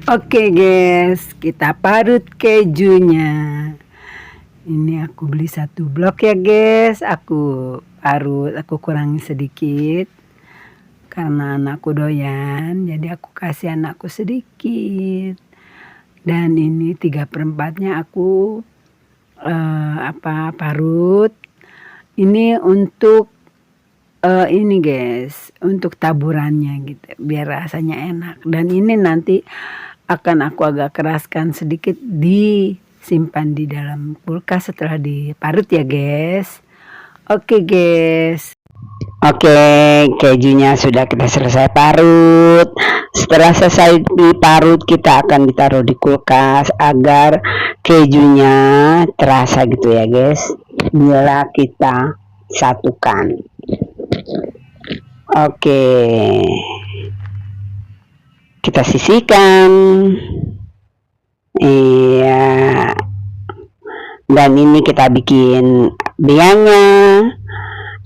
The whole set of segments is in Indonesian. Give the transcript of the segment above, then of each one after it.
Oke guys, kita parut kejunya. Ini aku beli 1 blok ya guys. Aku parut, aku kurangi sedikit karena anakku doyan, jadi aku kasih anakku sedikit. Dan ini 3/4-nya aku parut. Ini untuk ini guys, untuk taburannya gitu, biar rasanya enak. Dan ini nanti akan aku agak keraskan sedikit, disimpan di dalam kulkas setelah diparut ya guys. Oke guys. Oke, kejunya sudah kita selesai parut. Setelah selesai diparut, kita akan ditaruh di kulkas agar kejunya terasa gitu ya guys. Bila kita satukan. Oke, kita sisihkan. Iya. Dan ini kita bikin biangnya,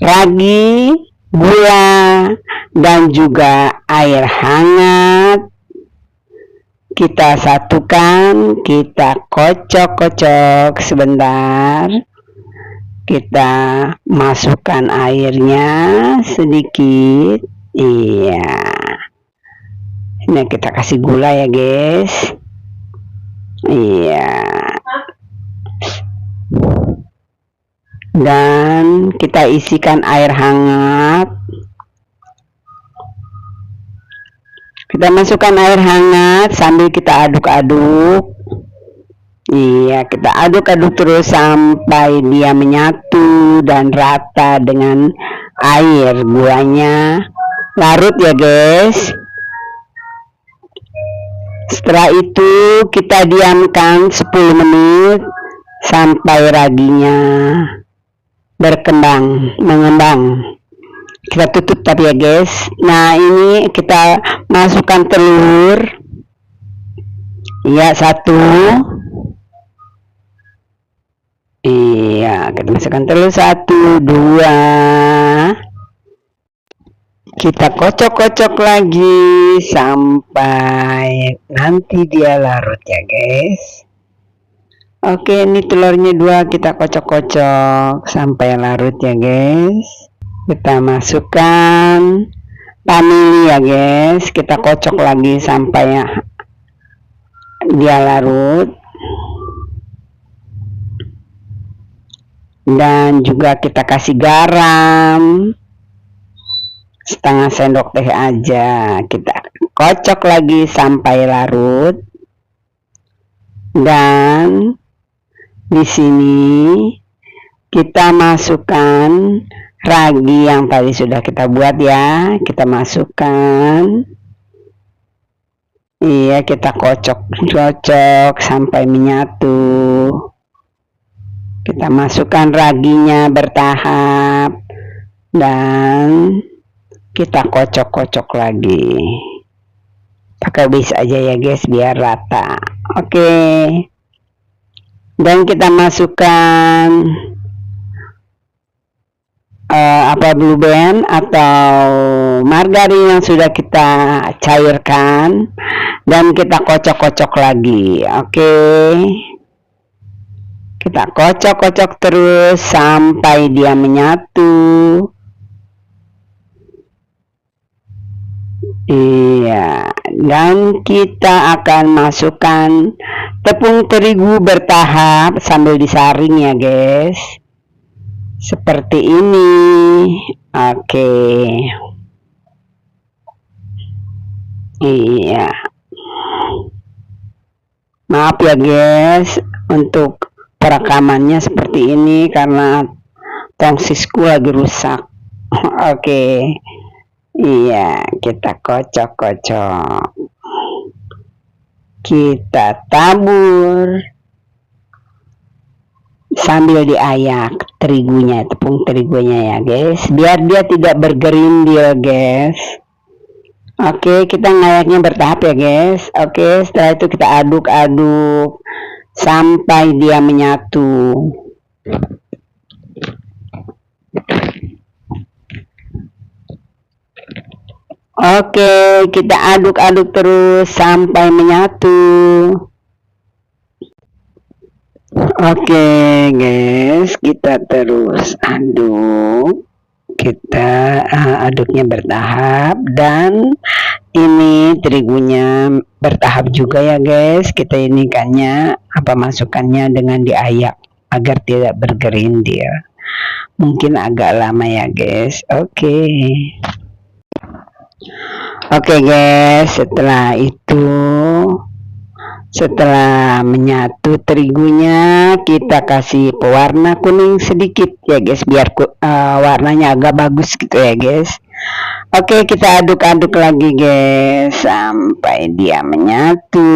ragi, gula, dan juga air hangat. Kita satukan, kita kocok-kocok sebentar. Kita masukkan airnya sedikit. Iya. Ini kita kasih gula ya guys. Iya. Dan kita isikan air hangat. Kita masukkan air hangat sambil kita aduk-aduk. Iya, kita aduk-aduk terus sampai dia menyatu dan rata dengan air gulanya. Larut ya guys. Setelah itu kita diamkan 10 menit sampai raginya mengembang. Kita tutup tapi ya guys. Nah, ini kita masukkan telur. Iya, 1. Iya, kita masukkan telur 1, 2. Kita kocok-kocok lagi sampai nanti dia larut ya guys. Oke, ini telurnya 2 kita kocok-kocok sampai larut ya guys. Kita masukkan vanili ya guys. Kita kocok lagi sampai dia larut. Dan juga kita kasih garam setengah sendok teh aja. Kita kocok lagi sampai larut. Dan di sini kita masukkan ragi yang tadi sudah kita buat ya. Kita masukkan. Iya, kita kocok sampai menyatu. Kita masukkan raginya bertahap dan kita kocok-kocok lagi. Pakai whisk aja ya guys biar rata. Oke. Dan kita masukkan blue band atau margarin yang sudah kita cairkan dan kita kocok-kocok lagi. Oke. Kita kocok-kocok terus sampai dia menyatu. Iya, dan kita akan masukkan tepung terigu bertahap sambil disaring ya guys. Seperti ini. Oke. Iya. Maaf ya guys untuk perekamannya seperti ini karena tongsisku lagi rusak. Oke. Iya, kita kocok-kocok. Kita tabur sambil diayak terigunya, tepung terigunya ya guys, biar dia tidak bergerindil guys. Oke, kita ngayaknya bertahap ya guys. Oke, setelah itu kita aduk-aduk sampai dia menyatu. Oke, kita aduk-aduk terus sampai menyatu. Oke, guys, kita terus aduk. Kita aduknya bertahap, dan ini terigunya bertahap juga ya guys. Kita inikannya masukkannya dengan diayak agar tidak bergerindir. Mungkin agak lama ya guys. Oke guys, setelah menyatu terigunya, kita kasih pewarna kuning sedikit ya guys, biar warnanya agak bagus gitu ya guys. Oke, kita aduk-aduk lagi guys sampai dia menyatu.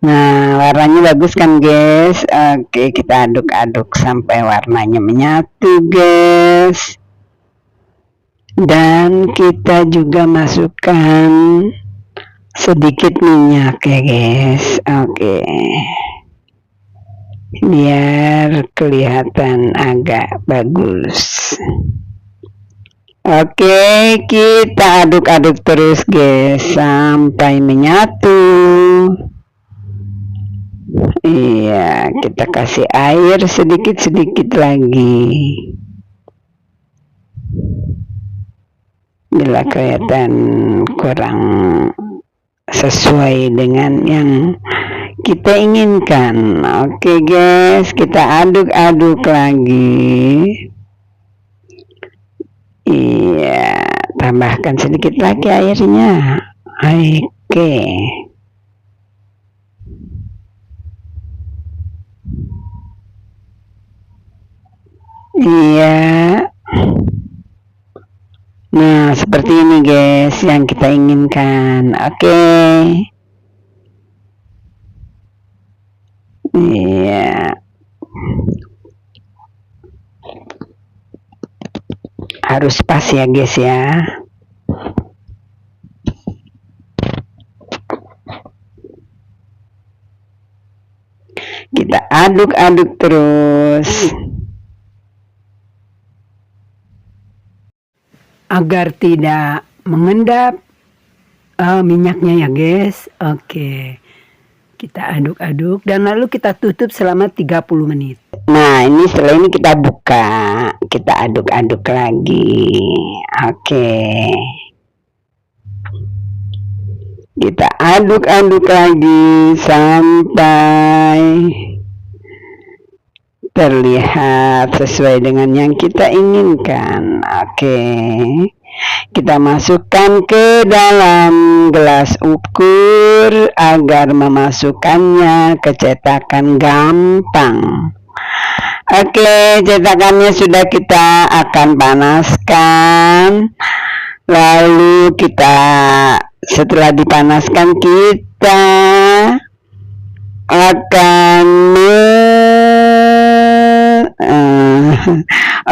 Nah, warnanya bagus kan guys. Oke, kita aduk-aduk sampai warnanya menyatu guys. Dan kita juga masukkan sedikit minyak ya guys. Oke, biar kelihatan agak bagus. Oke, kita aduk-aduk terus guys sampai menyatu. Iya, kita kasih air sedikit-sedikit lagi bila kelihatan kurang sesuai dengan yang kita inginkan. Oke guys, kita aduk-aduk lagi. Iya, tambahkan sedikit lagi airnya. Oke. Iya. Nah, seperti ini guys yang kita inginkan. Oke. Iya. Harus pas ya guys ya. Kita aduk-aduk terus agar tidak mengendap minyaknya ya guys. Oke, kita aduk-aduk dan lalu kita tutup selama 30 menit. Nah, ini setelah ini kita buka, kita aduk-aduk lagi. Oke, kita aduk-aduk lagi sampai terlihat sesuai dengan yang kita inginkan. Oke, kita masukkan ke dalam gelas ukur agar memasukkannya ke cetakan gampang. Oke, cetakannya sudah kita akan panaskan. Lalu kita setelah dipanaskan, kita akan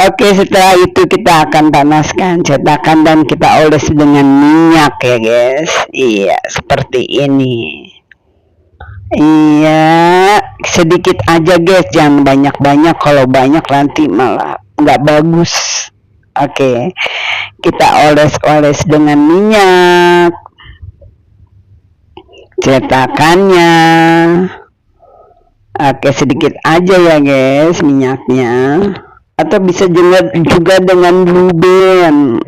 Oke, setelah itu kita akan panaskan cetakan dan kita oles dengan minyak ya guys. Iya, seperti ini. Iya, sedikit aja guys, jangan banyak-banyak. Kalau banyak nanti malah nggak bagus. Oke, kita oles-oles dengan minyak cetakannya. Oke, sedikit aja ya guys minyaknya, atau bisa juga dengan blue band.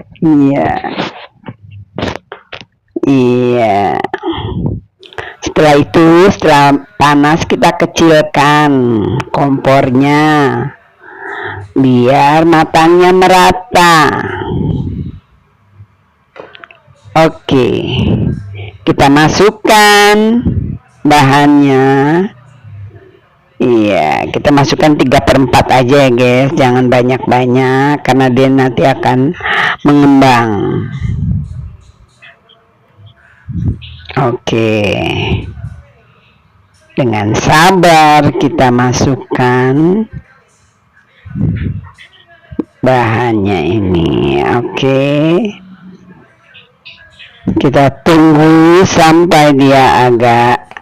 Iya. Setelah itu, setelah panas, kita kecilkan kompornya biar matangnya merata. Oke, kita masukkan bahannya. Iya, kita masukkan 3/4 aja ya guys, jangan banyak-banyak karena dia nanti akan mengembang. Oke, dengan sabar kita masukkan bahannya ini. Oke, kita tunggu sampai dia agak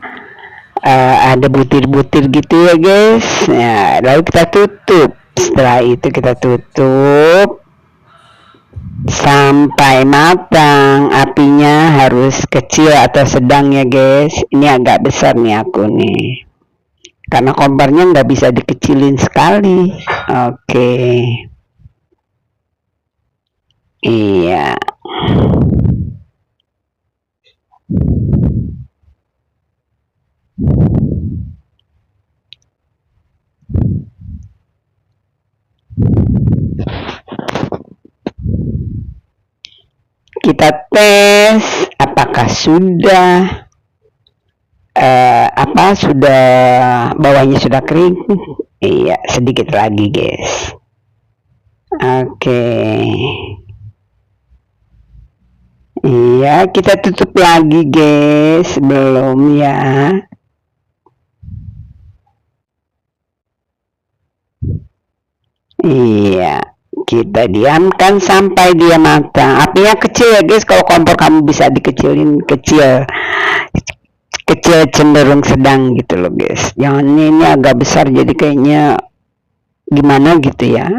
ada butir-butir gitu ya guys. Ya, lalu kita tutup. Setelah itu kita tutup. sampai matang. Apinya harus kecil atau sedang ya guys. Ini agak besar nih aku nih, karena kompornya nggak bisa dikecilin sekali. Oke. Iya. Kita tes apakah sudah sudah bawahnya sudah kering. Iya, sedikit lagi guys. Oke. Iya, kita tutup lagi guys, belum ya. Iya, kita diamkan sampai dia matang. Apinya kecil ya guys, kalau kompor kamu bisa dikecilin kecil. Kecil cenderung sedang gitu loh guys. Jangan ini agak besar jadi kayaknya gimana gitu ya.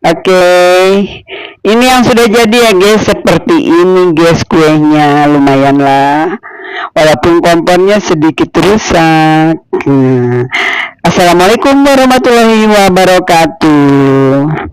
Oke, ini yang sudah jadi ya guys, seperti ini guys kuenya, lumayan lah, walaupun kompornya sedikit rusak. Assalamualaikum warahmatullahi wabarakatuh.